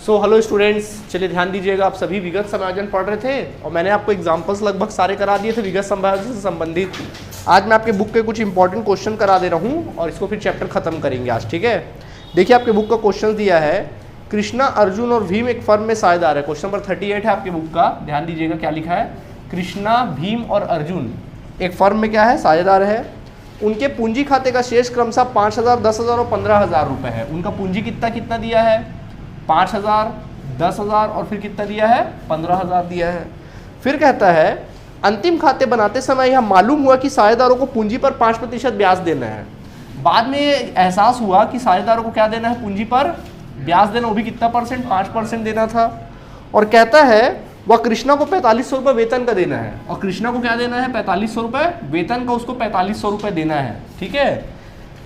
Hello students, चलिए ध्यान दीजिएगा। आप सभी विगत समायोजन पढ़ रहे थे और मैंने आपको एग्जांपल्स लगभग सारे करा दिए थे विगत समायोजन से संबंधित। आज मैं आपके बुक के कुछ इंपॉर्टेंट क्वेश्चन करा दे रहा हूँ और इसको फिर चैप्टर खत्म करेंगे आज, ठीक है। देखिए आपके बुक का क्वेश्चन दिया है, कृष्णा, अर्जुन और भीम एक फर्म में साझेदार है। क्वेश्चन नंबर 38 है आपके बुक का, ध्यान दीजिएगा क्या लिखा है। कृष्णा, भीम और अर्जुन एक फर्म में क्या है, साझेदार है। उनके पूंजी खाते का शेष क्रमशः 5,000, 10,000 और 15,000 रुपये है। उनका पूंजी कितना दिया है, 5,000, 10,000 और फिर कितना दिया है, 15,000 दिया है। फिर कहता है अंतिम खाते बनाते समय यह मालूम हुआ कि साझेदारों को पूंजी पर 5% ब्याज देना है। बाद में एहसास हुआ कि साझेदारों को क्या देना है, पूंजी पर ब्याज देना, वो भी कितना परसेंट, 5% देना था। और कहता है वह कृष्णा को 4500 रुपये वेतन का देना है। और कृष्णा को क्या देना है, 4500 रुपये वेतन का, उसको 4500 रुपये देना है, ठीक है,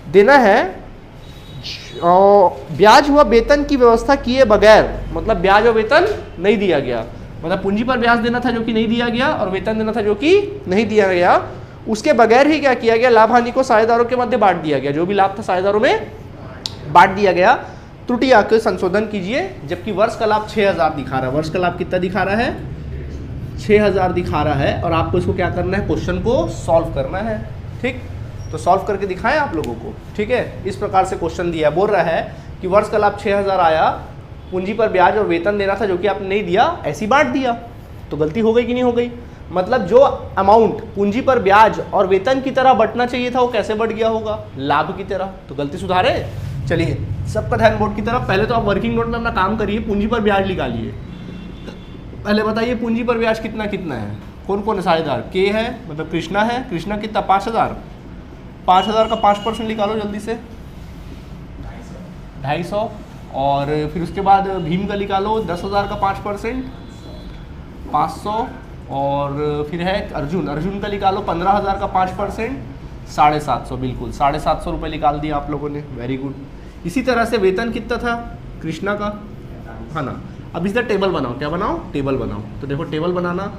देना है। ब्याज हुआ वेतन की व्यवस्था किए बगैर, मतलब ब्याज और वेतन नहीं दिया गया, मतलब पूंजी पर ब्याज देना था जो कि नहीं दिया गया और वेतन देना था जो कि नहीं दिया गया। उसके बगैर ही क्या किया गया, लाभ हानि को साझेदारों के मध्य बांट दिया गया। जो भी लाभ था साझेदारों में बांट दिया गया। त्रुटि आकर संशोधन कीजिए। जबकि वर्ष का लाभ 6,000 दिखा रहा है, वर्ष का लाभ कितना दिखा रहा है, 6,000 दिखा रहा है। और आपको इसको क्या करना है, क्वेश्चन को सॉल्व करना है, ठीक। तो सॉल्व करके दिखाएं आप लोगों को, ठीक है। इस प्रकार से क्वेश्चन दिया, बोल रहा है कि वर्ष का लाभ 6,000 आया, पूंजी पर ब्याज और वेतन देना था जो कि आपने नहीं दिया, ऐसी बांट दिया। तो गलती हो गई कि नहीं हो गई, मतलब जो अमाउंट पूंजी पर ब्याज और वेतन की तरह बंटना चाहिए था वो कैसे बढ़ गया होगा, लाभ की तरह। तो गलती सुधारे। चलिए सबका ध्यान बोर्ड की तरफ। पहले तो आप वर्किंग नोट में अपना काम करिए, पूंजी पर ब्याज निकालिए। पहले बताइए पूंजी पर ब्याज कितना कितना है, कौन कौन है साझेदार। के है, मतलब कृष्णा है, कृष्णा कितना, 5,000, 5,000 का 5% निकालो जल्दी से, 250। और फिर उसके बाद भीम का निकालो, 10,000 का 5%, 500। और फिर है अर्जुन, अर्जुन का निकालो 15,000 का 5%, 750, बिल्कुल 750 रुपये निकाल दिया आप लोगों ने, वेरी गुड। इसी तरह से वेतन कितना था कृष्णा का, है ना। अब इसका टेबल बनाओ, क्या बनाओ, टेबल बनाओ। तो देखो टेबल बनाना,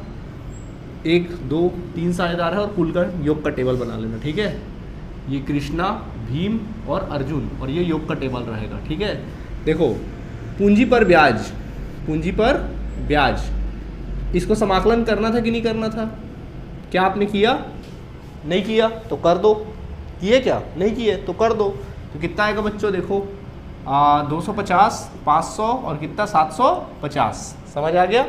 1, 2, 3 साझेदार है और कुल का योग का टेबल बना लेना, ठीक है। ये कृष्णा, भीम और अर्जुन, और ये योग का टेबल रहेगा, ठीक है। देखो पूंजी पर ब्याज, पूंजी पर ब्याज, इसको समाकलन करना था कि नहीं करना था, क्या आपने किया, नहीं किया तो कर दो, किए क्या, नहीं किए तो कर दो। तो कितना आएगा बच्चों, देखो 250, 500 और कितना 750, समझ आ गया,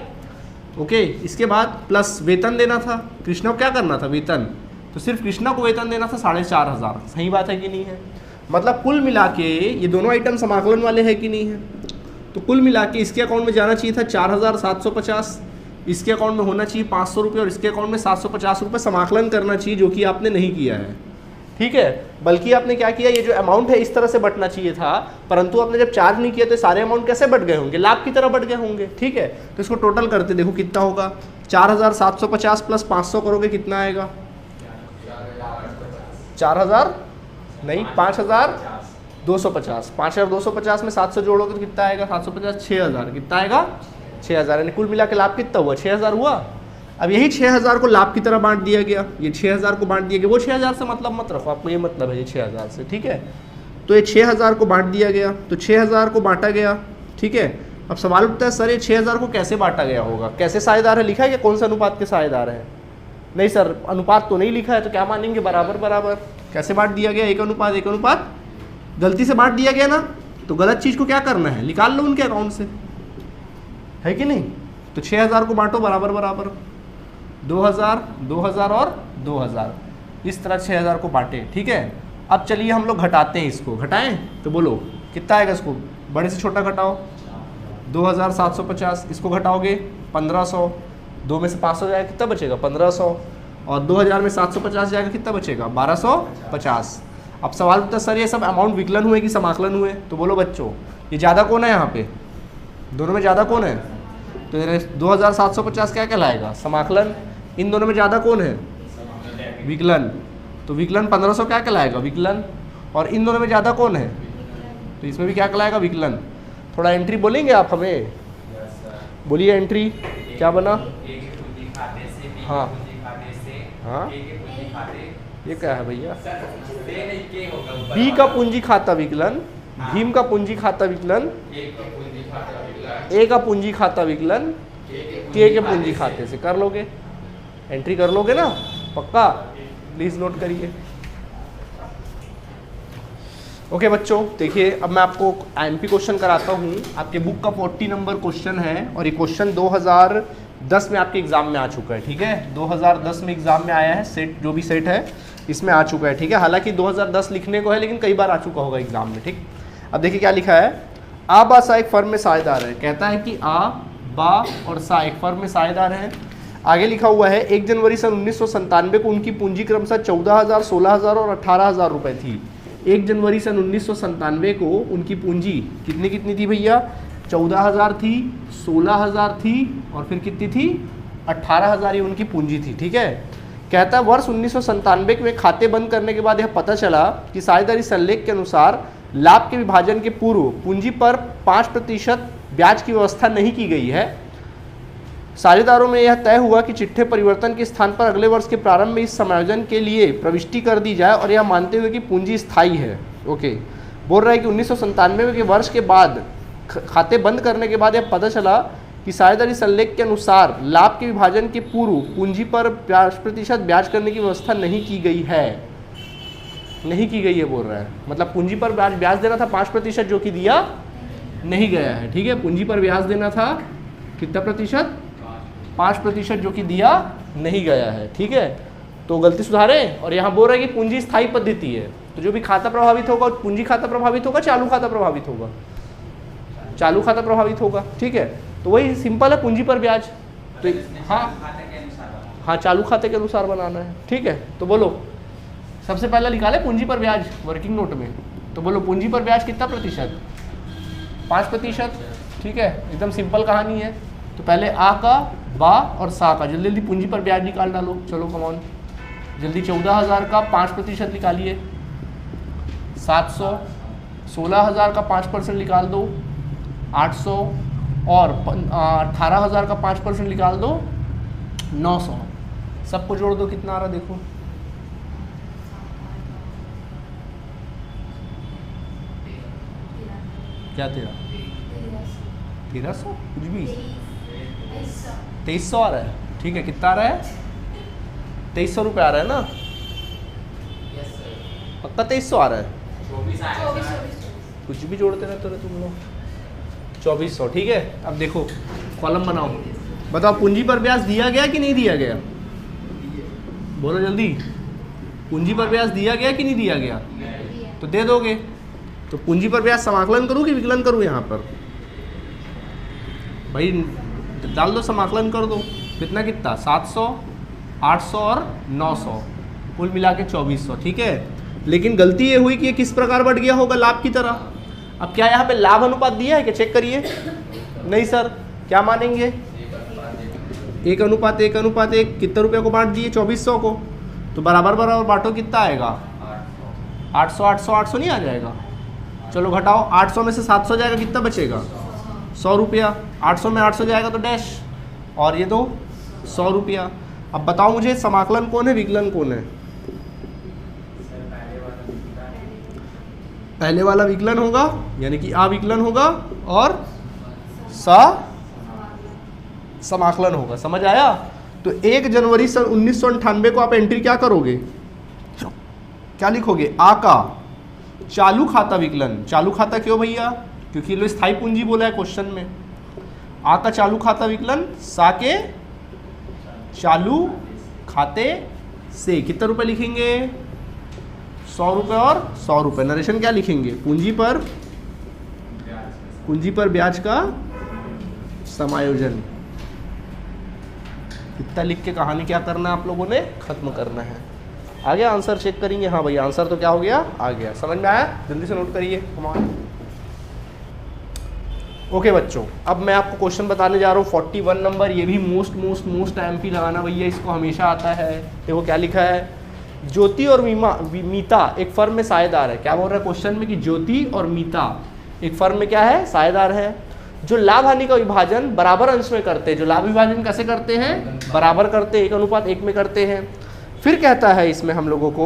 ओके। इसके बाद प्लस वेतन देना था, कृष्णा को क्या करना था, वेतन, तो सिर्फ कृष्णा को वेतन देना था 4,500। सही बात है कि नहीं है, मतलब कुल मिला के ये दोनों आइटम समाकलन वाले हैं कि नहीं है। तो कुल मिला के इसके अकाउंट में जाना चाहिए था 4,750, इसके अकाउंट में होना चाहिए 500 रुपये और इसके अकाउंट में 750 रुपये समाकलन करना चाहिए, जो कि आपने नहीं किया है, ठीक है। बल्कि आपने क्या किया, ये जो अमाउंट है इस तरह से बंटना चाहिए था, परंतु आपने जब चार्ज नहीं किया तो सारे अमाउंट कैसे बढ़ गए होंगे, लाभ की तरह बढ़ गए होंगे, ठीक है। तो इसको टोटल करते देखो कितना होगा, 4,750 प्लस 500 करोगे कितना आएगा, 4,000 नहीं, 5,250, 5,250 में 700 जोड़ोगे तो कितना आएगा, 750, 6,000, कितना आएगा, 6,000। यानी कुल मिला के लाभ कितना हुआ, 6,000 हुआ। अब यही 6,000 को लाभ की तरह बांट दिया गया, ये 6,000 को बांट दिया गया। वो 6,000 से मतलब मत रखो, आपको ये मतलब है ये 6,000 से, ठीक है। तो ये 6,000 को बांट दिया गया, तो 6,000 को बांटा गया, ठीक है। अब सवाल उठता है सर ये 6,000 को कैसे बांटा गया होगा, कैसे साझेदार है, लिखा है कि कौन सा अनुपात के साझेदार है, नहीं सर अनुपात तो नहीं लिखा है, तो क्या मानेंगे, बराबर बराबर। कैसे बांट दिया गया, 1 अनुपात 1 अनुपात, गलती से बांट दिया गया ना, तो गलत चीज़ को क्या करना है, निकाल लो उनके अकाउंट से, है कि नहीं। तो 6,000 को बांटो बराबर बराबर, 2,000, 2,000 और 2,000, इस तरह 6,000 को बांटे, ठीक है। अब चलिए हम लोग घटाते हैं, इसको घटाएं तो बोलो कितना आएगा, इसको बड़े से छोटा घटाओ, 2,750, इसको घटाओगे 1,500, 2 में से 500 जाएगा कितना बचेगा, 1,500, और 2,000 में 750 जाएगा कितना बचेगा, 1,250। अब सवाल उठता सर ये सब अमाउंट विकलन हुए कि समाकलन हुए, तो बोलो बच्चों ये ज़्यादा कौन है, यहाँ पे दोनों में ज़्यादा कौन है, तो 2,750 क्या कहलाएगा, समाकलन। इन दोनों में ज़्यादा कौन है, विकलन, तो विकलन 1,500 क्या कहलाएगा, विकलन। और इन दोनों में ज़्यादा कौन है, तो इसमें भी क्या कहलाएगा, विकलन। थोड़ा एंट्री बोलेंगे आप हमें, बोलिए एंट्री क्या बना, हाँ हाँ ये क्या है भैया, बी का पूंजी खाता विकलन, भीम का पूंजी खाता विकलन ए का पूंजी खाता विकलन के पूंजी खाते से कर लोगे, एंट्री कर लोगे ना पक्का, प्लीज नोट करिए। ओके बच्चों देखिए, अब मैं आपको एमपी क्वेश्चन कराता हूँ। आपके बुक का 40 नंबर क्वेश्चन है और ये क्वेश्चन 2010 में आपके एग्जाम में आ चुका है, ठीक है। 2010 में एग्जाम में आया है, सेट जो भी सेट है इसमें आ चुका है, ठीक है। हालांकि 2010 लिखने को है लेकिन कई बार आ चुका होगा एग्जाम में, ठीक। अब देखिए क्या लिखा है, आ बा सा एक फर्म में साझेदार है। कहता है कि आ बा और सा एक फर्म में साझेदार हैं। आगे लिखा हुआ है 1 जनवरी सन 1997 को उनकी पूंजी क्रमशः 14,000, 16,000 और 18,000 रुपये थी। 1 जनवरी सन 1997 को उनकी पूंजी कितनी थी भैया, 14,000 थी, 16,000 थी और फिर कितनी थी, 18,000 ये उनकी पूंजी थी, ठीक है। कहता है वर्ष 1997 में खाते बंद करने के बाद यह पता चला कि साझेदारी संलेख के अनुसार लाभ के विभाजन के पूर्व पूंजी पर 5% ब्याज की व्यवस्था नहीं की गई है। साझेदारों में यह तय हुआ कि चिट्ठे परिवर्तन के स्थान पर अगले वर्ष के प्रारंभ में इस समायोजन के लिए प्रविष्टि कर दी जाए और यह मानते हुए कि पूंजी स्थायी है। ओके, बोल रहा है कि 1997 के वर्ष के बाद खाते बंद करने के बाद यह पता चला कि साझेदारी संलेख के अनुसार लाभ के विभाजन के पूर्व पूंजी पर 5% ब्याज करने की व्यवस्था नहीं की गई है, नहीं की गई है बोल रहा है। मतलब पूंजी पर ब्याज देना था 5% जो कि दिया नहीं गया है, ठीक है। पूंजी पर ब्याज देना था कितना प्रतिशत, 5% जो कि दिया नहीं गया है, ठीक है। तो गलती सुधारें और यहाँ बोल रहा है कि पूंजी स्थायी पद्धति है, तो जो भी खाता प्रभावित होगा पूंजी खाता प्रभावित होगा, चालू खाता प्रभावित होगा, चालू खाता प्रभावित होगा, ठीक है। तो वही सिंपल है, पूंजी पर ब्याज। तो हाँ चालू खाते के अनुसार बनाना है, ठीक है। तो बोलो सबसे पहले निकाले पूंजी पर ब्याज वर्किंग नोट में, तो बोलो पूंजी पर ब्याज कितना प्रतिशत, 5%, ठीक है। एकदम सिंपल कहानी है। तो पहले आ का, बा और सा का जल्दी जल्दी पूंजी पर ब्याज निकाल डालो, चलो कमॉन जल्दी। 14,000 का 5% निकालिए, 700, 16,000 का 5% निकाल दो 800 और 18,000 का 5% निकाल दो 900। सबको जोड़ दो कितना आ रहा देखो, क्या तेरा 1300 कुछ भी 2300 आ रहा है, ठीक है। कितना आ रहा है, 2300 रुपये आ रहा है ना, पक्का 2300 आ रहा है, कुछ भी जोड़ते रहते तुम लोग। 2400, ठीक है। अब देखो कॉलम बनाओ, बताओ पूंजी पर ब्याज दिया गया कि नहीं दिया गया, बोलो जल्दी। पूंजी पर ब्याज दिया गया कि नहीं दिया गया, तो दे दोगे। तो पूंजी पर ब्याज समाकलन करूँ कि विकलन करूँ, यहाँ पर भाई डाल दो, समाकलन कर दो। कितना कितना, 700, 800 और 900, कुल मिला के 2400, ठीक है। लेकिन गलती ये हुई कि ये किस प्रकार बढ़ गया होगा, लाभ की तरह। अब क्या यहाँ पे लाभ अनुपात दिया है क्या, चेक करिए। नहीं सर, क्या मानेंगे, 1:1:1, कितने रुपये को बांट दिए, 2400 को। तो बराबर बराबर बांटो, कितना आएगा, 800 800 800 नहीं आ जाएगा। चलो घटाओ, 800 में से 700 जाएगा, कितना बचेगा, 100 रुपया। 800 में 800 जाएगा तो डैश, और ये दो 100 रुपया। अब बताओ मुझे समाकलन कौन है, विकलन कौन है, पहले वाला विकलन होगा यानी कि आ विकलन होगा और सा समाकलन होगा, समझ आया। तो 1 जनवरी सन 1998 को आप एंट्री क्या करोगे, क्या लिखोगे, आ का चालू खाता विकलन। चालू खाता क्यों भैया, क्योंकि लो स्थायी पूंजी बोला है क्वेश्चन में। आ का चालू खाता विकलन सा के चालू खाते से कितने रुपए लिखेंगे, 100 रुपये और 100 रुपये। नरेशन क्या लिखेंगे, पूंजी पर ब्याज का समायोजन। इतना लिख के कहानी क्या करना है आप लोगों ने, खत्म करना है। आ गया आंसर, चेक करेंगे। हाँ भैया आंसर तो क्या हो गया, आ गया, समझ में आया, जल्दी से नोट करिए कमान। ओके बच्चों, अब मैं आपको क्वेश्चन बताने जा रहा हूँ 41 नंबर। ये भी मोस्ट एमपी लगाना भैया, इसको हमेशा आता है। देखो क्या लिखा है, ज्योति और मीता एक फर्म में साझेदार है। क्या बोल रहा है क्वेश्चन में कि ज्योति और मीता एक फर्म में क्या है, साझेदार है, जो लाभ हानि का विभाजन बराबर अंश में करते हैं। जो लाभ विभाजन कैसे करते हैं, बराबर करते हैं, 1:1 में करते हैं। फिर कहता है इसमें हम लोगों को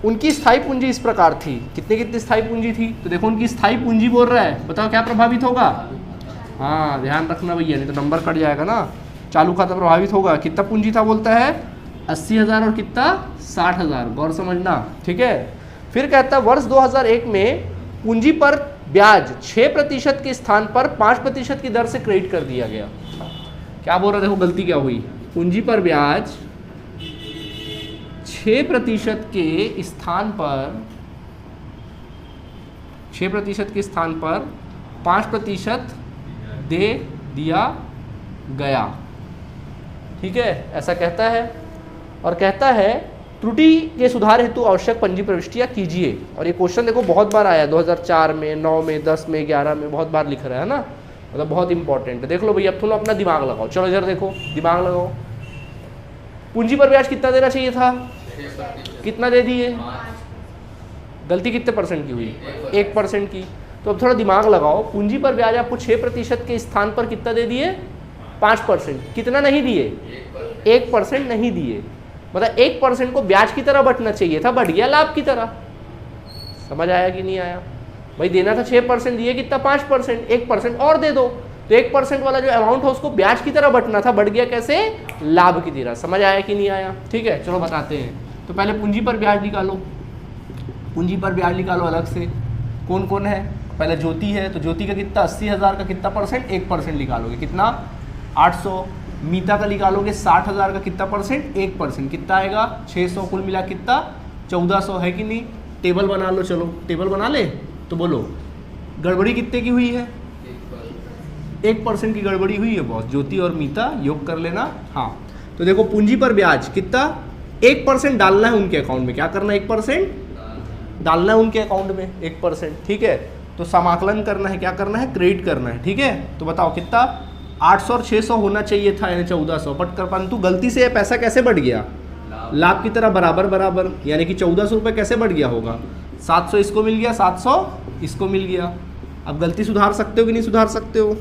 उनकी स्थायी पूंजी इस प्रकार थी। कितनी कितनी स्थायी पूंजी थी? तो देखो उनकी स्थायी पूंजी बोल रहा है, बताओ क्या प्रभावित होगा? हाँ ध्यान रखना भैया, नहीं तो नंबर कट जाएगा ना। चालू खाता प्रभावित होगा। कितना पूंजी था बोलता है? 80,000 और कितना? 60,000। गौर समझना, ठीक है। फिर कहता है वर्ष 2001 में पूंजी पर ब्याज 6% के स्थान पर 5% की दर से क्रेडिट कर दिया गया। क्या बोल रहा है? देखो गलती क्या हुई। पूंजी पर ब्याज 6% के स्थान पर 6% के स्थान पर 5% दे दिया गया, ठीक है, ऐसा कहता है। और कहता है त्रुटि के सुधार हेतु आवश्यक पंजी प्रविष्टियां कीजिए। और ये क्वेश्चन देखो बहुत बार आया, 2004 में, 9 में, 10 में, 11 में, बहुत बार लिख रहा है ना, मतलब बहुत इंपॉर्टेंट है। देख लो भैया, अब तुम अपना दिमाग लगाओ। चलो जरा देखो, दिमाग लगाओ। पूंजी पर ब्याज कितना देना चाहिए था? कितना दे दिए? गलती कितने परसेंट की हुई? 1% की। तो अब थोड़ा दिमाग लगाओ। पूंजी पर ब्याज आपको 6% के स्थान पर कितना दे दिए? 5%। कितना नहीं दिए? 1% नहीं दिए। मतलब 1% को ब्याज की तरह बंटना चाहिए था, बढ़ गया लाभ की तरह। समझ आया कि नहीं आया? भाई देना था 6%, दिए कितना? 5%। 1% और दे दो, तो 1% वाला जो अमाउंट है उसको ब्याज की तरह बंटना था, बढ़ गया कैसे? लाभ की तरह। समझ आया कि नहीं आया? ठीक है, चलो बताते हैं। तो पहले पूंजी पर ब्याज निकालो। पूंजी पर ब्याज निकालो अलग से। कौन कौन है? पहले ज्योति है, तो ज्योति का कितना? 80,000 का कितना परसेंट? 1% निकालोगे, कितना? 800। मीता का निकालोगे 60,000 का कितना परसेंट? 1%, कितना आएगा? 600। कुल मिला कितना? 1400, है कि नहीं? टेबल बना लो, चलो टेबल बना ले। तो बोलो गड़बड़ी कितने की हुई है? 1% की गड़बड़ी हुई है बॉस। ज्योति और मीता योग कर लेना। हाँ, तो देखो पूंजी पर ब्याज कितना? 1% डालना है उनके अकाउंट में। क्या करना है? 1% डालना है उनके अकाउंट में, 1%, ठीक है। तो समाकलन करना है, क्या करना है? क्रेडिट करना है, ठीक है। तो बताओ कितना? 800 और 600 होना चाहिए था, यानी 1400, बट कर परंतु गलती से पैसा कैसे बढ़ गया? लाभ की तरह बराबर बराबर, यानी कि 1400 रुपये कैसे बढ़ गया होगा? 700 इसको मिल गया, 700 इसको मिल गया। अब गलती सुधार सकते हो कि नहीं सुधार सकते हो?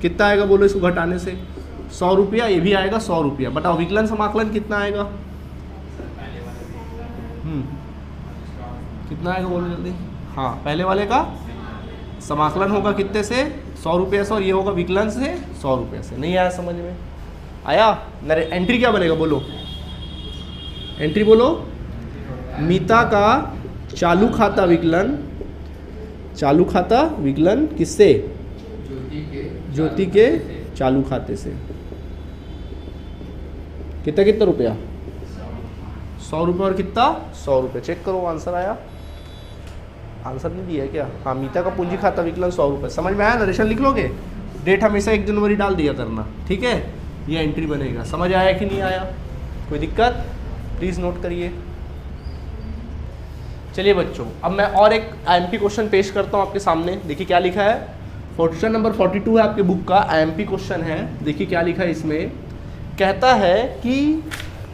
कितना आएगा बोलो इसको घटाने से? 100 रुपया। ये भी आएगा 100 रुपया। बताओ विकलन समाकलन कितना आएगा? कितना आएगा बोलो जल्दी? हाँ, पहले वाले का समाकलन होगा कितने से? 100 रुपये से, और ये होगा विकलन से 100 रुपये से। नहीं आया समझ में? आया? एंट्री क्या बनेगा बोलो? एंट्री बोलो। मीता का चालू खाता विकलन, चालू खाता विकलन किससे? ज्योति के चालू खाते से। कितना कितना रुपया? 100 रुपये और कितना? 100 रुपये। चेक करो आंसर आया? आंसर नहीं दिया है क्या? हाँ, मीता का पूंजी खाता विकलन 100 रुपये। समझ में आया? नरेशन लिख लोगे? डेट हमेशा 1 जनवरी डाल दिया करना, ठीक है। ये एंट्री बनेगा। समझ आया कि नहीं आया? कोई दिक्कत? प्लीज़ नोट करिए। चलिए बच्चों, अब मैं और एक आईएमपी क्वेश्चन पेश करता हूँ आपके सामने। देखिए क्या लिखा है। क्वेश्चन नंबर 42 है आपके बुक का, आईएमपी क्वेश्चन है। देखिए क्या लिखा है इसमें। कहता है कि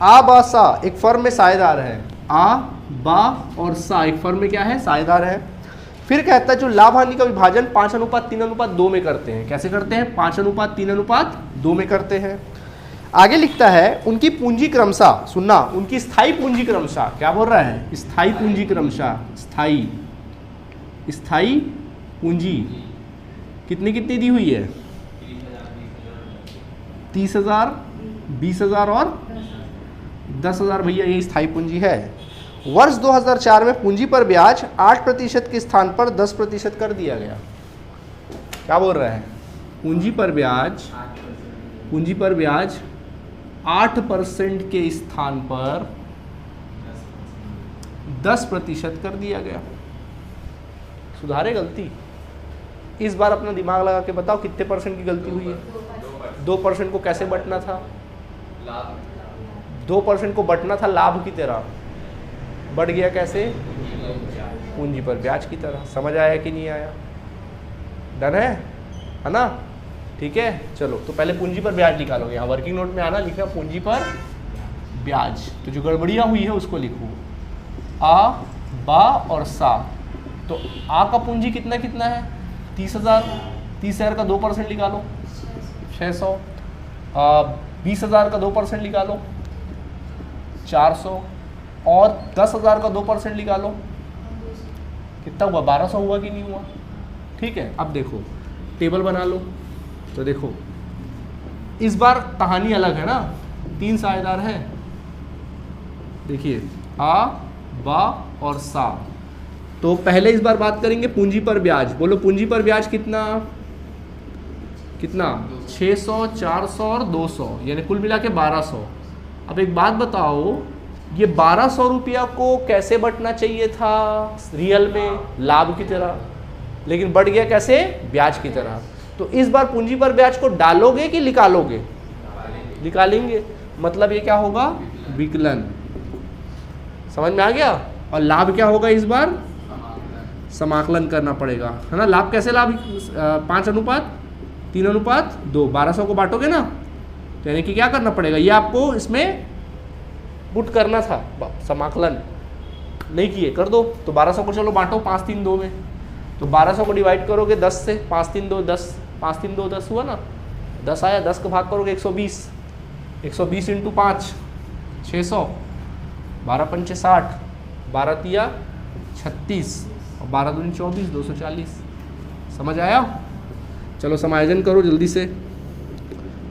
आ बा सा एक फर्म में साझेदार है। आ बा और सा एक फर्म में क्या है? साझेदार है। फिर कहता है जो लाभ हानि का विभाजन 5:3:2 में करते हैं। कैसे करते हैं? 5:3:2 में करते हैं। आगे लिखता है उनकी पूंजी क्रमशः, सुनना, उनकी स्थायी पूंजी क्रमशः, क्या बोल रहा है? स्थायी पूंजी क्रमशः, स्थायी पूंजी कितनी कितनी दी हुई है? 30,000, 20,000 और 10,000। भैया ये स्थायी पूंजी है। वर्ष 2004 में पूंजी पर ब्याज 8% के स्थान पर 10% कर दिया गया। क्या बोल रहा है? पूंजी पर ब्याज 8% के स्थान पर 10% कर दिया गया। सुधारे गलती? इस बार अपना दिमाग लगा के बताओ कितने परसेंट की गलती हुई है? 2% को कैसे बंटना था? 2% को बंटना था लाभ की तरह, बढ़ गया कैसे? पूंजी पर ब्याज की तरह। समझ आया कि नहीं आया? डन है ना? ठीक है, चलो तो पहले पूंजी पर ब्याज निकालोगे। यहाँ वर्किंग नोट में आना लिखा पूंजी पर ब्याज। तो जो गड़बड़ियाँ हुई है उसको लिखो। आ, बा और सा। तो आ का पूंजी कितना कितना है? 30,000। 30,000 का 2% निकालो, 600। 20,000 का 2% निकालो, 400। और 10,000 का 2% निकालो, कितना हुआ? 1200 हुआ कि नहीं हुआ? ठीक है, अब देखो टेबल बना लो। तो देखो इस बार कहानी अलग है ना, 3 साझेदार हैं, देखिए आ, बा और सा। तो पहले इस बार बात करेंगे पूंजी पर ब्याज। बोलो पूंजी पर ब्याज कितना कितना? 600, 400 और 200, यानी कुल मिला के 1200। अब एक बात बताओ, ये 1200 रुपया को कैसे बंटना चाहिए था? रियल में लाभ की तरह, लेकिन बढ़ गया कैसे? ब्याज की तरह। तो इस बार पूंजी पर ब्याज को डालोगे कि निकालोगे? निकालेंगे, मतलब ये क्या होगा? विकलन। समझ में आ गया? और लाभ क्या होगा इस बार? समाकलन करना पड़ेगा, है ना। लाभ कैसे? लाभ 5:3:2, 1200 को बांटोगे ना, तो यानी कि क्या करना पड़ेगा? ये आपको इसमें पुट करना था, समाकलन नहीं किए, कर दो। तो 1200 को चलो बांटो 5:3:2 में, तो 1200 को डिवाइड करोगे 10 से, 5:3:2 10, 5:3:2 10 हुआ ना, 10 आया, 10 को भाग करोगे 120, 120 × 5 600, 12×5 60, 12×3 36 और 12×2 24, 240। समझ आया? चलो समायोजन करो जल्दी से।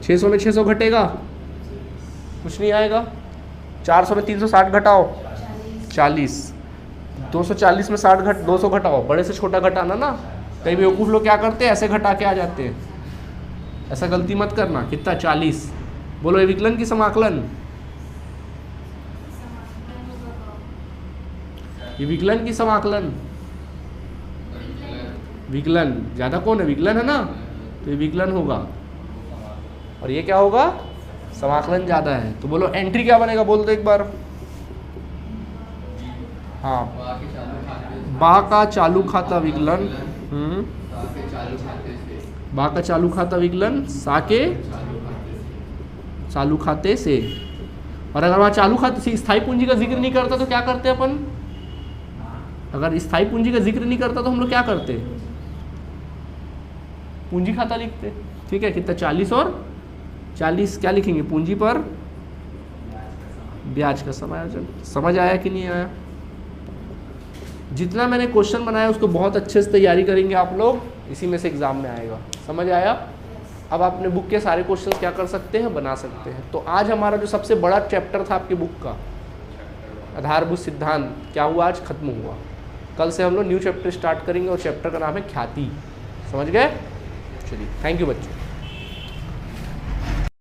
600 में 600 घटेगा, कुछ नहीं आएगा। 400 में 360 घटाओ 40, 240 में 60 200 घटाओ, बड़े से छोटा घटाना ना। कई बेवकूफ़ लोग क्या करते हैं, ऐसे घटा के आ जाते हैं, ऐसा गलती मत करना। कितना? 40। बोलो ये विकलन की समाकलन? ये विकलन की समाकलन? विकलन ज़्यादा कौन है? विकलन है ना, तो ये विकलन होगा। और ये क्या होगा? समाकलन ज़्यादा है। तो बोलो एंट्री क्या बनेगा? बोल दो एक बार। हाँ, बा का चालू खाता विकलन, बा का चालू खाता विकलन सा के चालू खाते से। और अगर वहाँ चालू खाते से स्थायी पूंजी का जिक्र नहीं करता तो क्या करते अपन? अगर स्थायी पूंजी का जिक्र नहीं करता तो हम लोग क्या करते? पूंजी खाता लिखते। ठीक है, कितना? 40 और 40 क्या लिखेंगे? पूंजी पर ब्याज का समायोजन। समझ आया कि नहीं आया? जितना मैंने क्वेश्चन बनाया उसको बहुत अच्छे से तैयारी करेंगे आप लोग, इसी में से एग्जाम में आएगा। समझ आया? अब अपने बुक के सारे क्वेश्चन क्या कर सकते हैं? बना सकते हैं। तो आज हमारा जो सबसे बड़ा चैप्टर था आपकी बुक का, आधारभूत सिद्धांत, क्या हुआ? आज खत्म हुआ। कल से हम लोग न्यू चैप्टर स्टार्ट करेंगे और चैप्टर का नाम है ख्याति। समझ गए? चलिए, थैंक यू बच्चों।